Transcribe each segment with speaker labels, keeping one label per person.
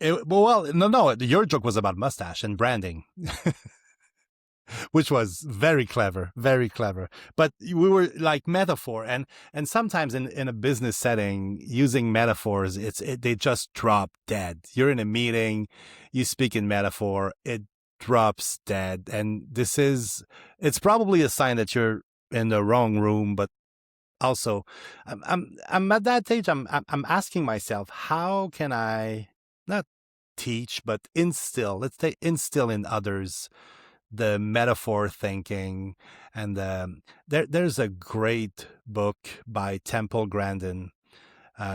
Speaker 1: No, your joke was about mustache and branding, which was very clever, very clever. But we were like metaphor, and sometimes in a business setting, using metaphors, they just drop dead. You're in a meeting, you speak in metaphor, it drops dead, and it's probably a sign that you're in the wrong room. But also, I'm at that stage. I'm asking myself, how can I not teach but instill? Let's say instill in others the metaphor thinking. And there's a great book by Temple Grandin.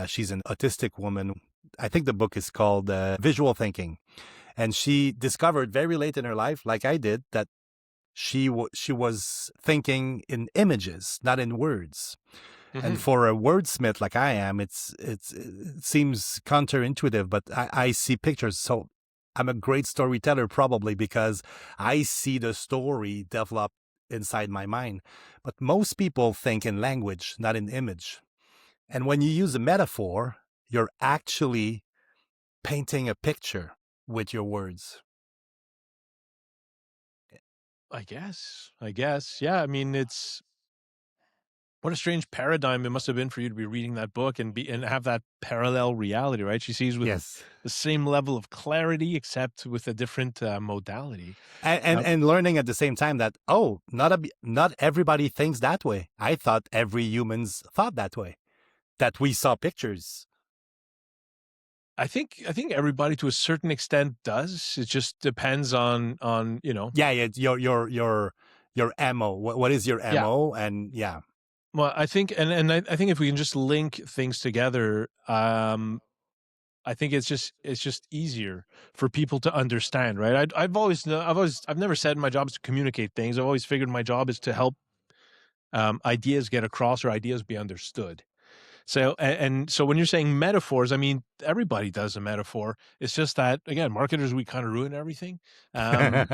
Speaker 1: She's an autistic woman. I think the book is called Visual Thinking. And she discovered very late in her life, like I did, that she was thinking in images, not in words. Mm-hmm. And for a wordsmith like I am, it seems counterintuitive, but I see pictures. So I'm a great storyteller probably because I see the story develop inside my mind. But most people think in language, not in image. And when you use a metaphor, you're actually painting a picture with your words.
Speaker 2: I guess. Yeah. I mean, what a strange paradigm it must have been for you to be reading that book and have that parallel reality, right? She sees with
Speaker 1: Yes.
Speaker 2: the same level of clarity, except with a different modality.
Speaker 1: And learning at the same time that, not everybody thinks that way. I thought every humans thought that way, that we saw pictures.
Speaker 2: I think everybody to a certain extent does. It just depends on
Speaker 1: Yeah, your MO. What is your MO? Yeah. And yeah.
Speaker 2: Well, I think I think if we can just link things together, I think it's just easier for people to understand, right? I've never said my job is to communicate things. I've always figured my job is to help ideas get across or ideas be understood. So, and so when you're saying metaphors, I mean, everybody does a metaphor. It's just that, again, marketers, we kind of ruin everything, and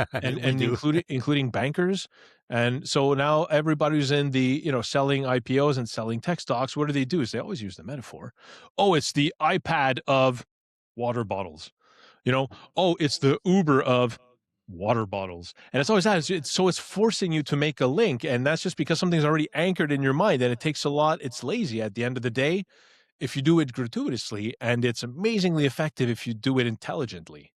Speaker 2: including bankers. And so now everybody who's in the, selling IPOs and selling tech stocks, what do? Is they always use the metaphor. Oh, it's the iPad of water bottles. Oh, it's the Uber of water bottles. And it's always that. It's forcing you to make a link. And that's just because something's already anchored in your mind, and it takes a lot. It's lazy at the end of the day if you do it gratuitously, and it's amazingly effective if you do it intelligently.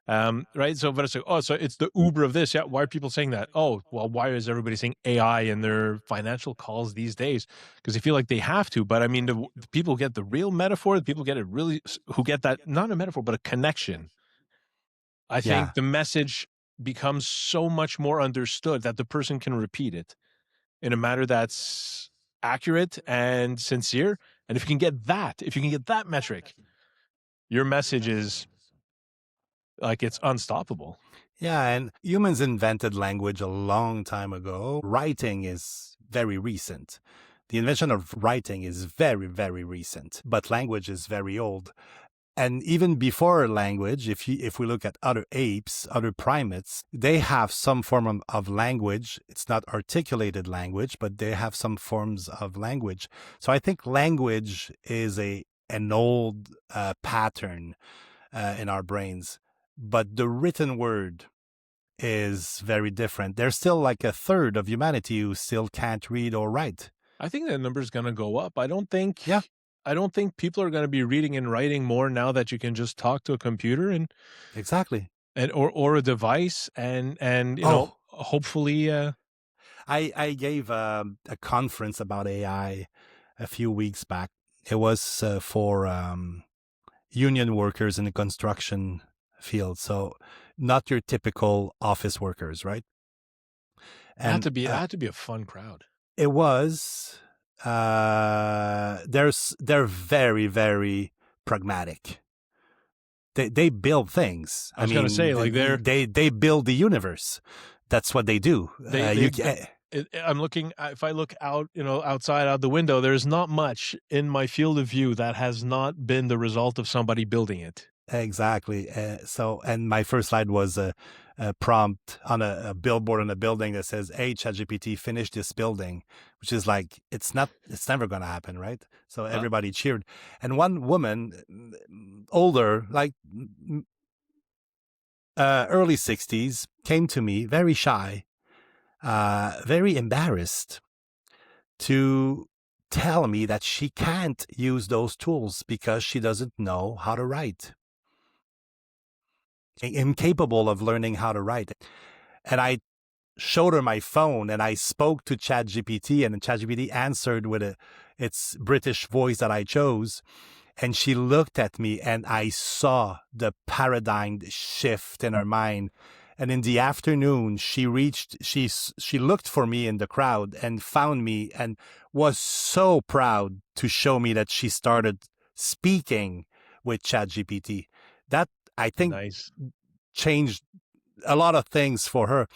Speaker 2: Right. So, but it's like, so it's the Uber of this. Yeah. Why are people saying that? Oh, well, why is everybody saying AI in their financial calls these days? Because they feel like they have to. But I mean, the people get the real metaphor. The people get it really, who get that, not a metaphor, but a connection. I think the message becomes so much more understood that the person can repeat it in a manner that's accurate and sincere. And if you can get that metric, your message is like, it's unstoppable.
Speaker 1: Yeah, and humans invented language a long time ago. Writing is very recent. The invention of writing is very, very recent, but language is very old. And even before language, if we look at other apes, other primates, they have some form of language. It's not articulated language, but they have some forms of language. So I think language is an old pattern in our brains. But the written word is very different. There's still like a third of humanity who still can't read or write.
Speaker 2: I think that number is going to go up. I don't think people are going to be reading and writing more now that you can just talk to a computer and
Speaker 1: exactly
Speaker 2: or a device and hopefully.
Speaker 1: I gave a conference about AI a few weeks back. It was for union workers in the construction field, so not your typical office workers, right?
Speaker 2: And it had to be a fun crowd.
Speaker 1: It was. They're very, very pragmatic. They build things.
Speaker 2: I was going to say, like,
Speaker 1: they build the universe. That's what they do.
Speaker 2: I'm looking. If I look out, outside out the window, there's not much in my field of view that has not been the result of somebody building it.
Speaker 1: Exactly. And my first slide was a prompt on a billboard in a building that says, "Hey, ChatGPT, finish this building," which is like, it's never going to happen, right? So everybody cheered. And one woman, older, like early 60s, came to me very shy, very embarrassed to tell me that she can't use those tools because she doesn't know how to write, incapable of learning how to write. And I showed her my phone and I spoke to ChatGPT, and ChatGPT answered with its British voice that I chose. And she looked at me and I saw the paradigm shift in her mind. And in the afternoon, she looked for me in the crowd and found me and was so proud to show me that she started speaking with ChatGPT. That, I think,
Speaker 2: Nice.
Speaker 1: changed a lot of things for her.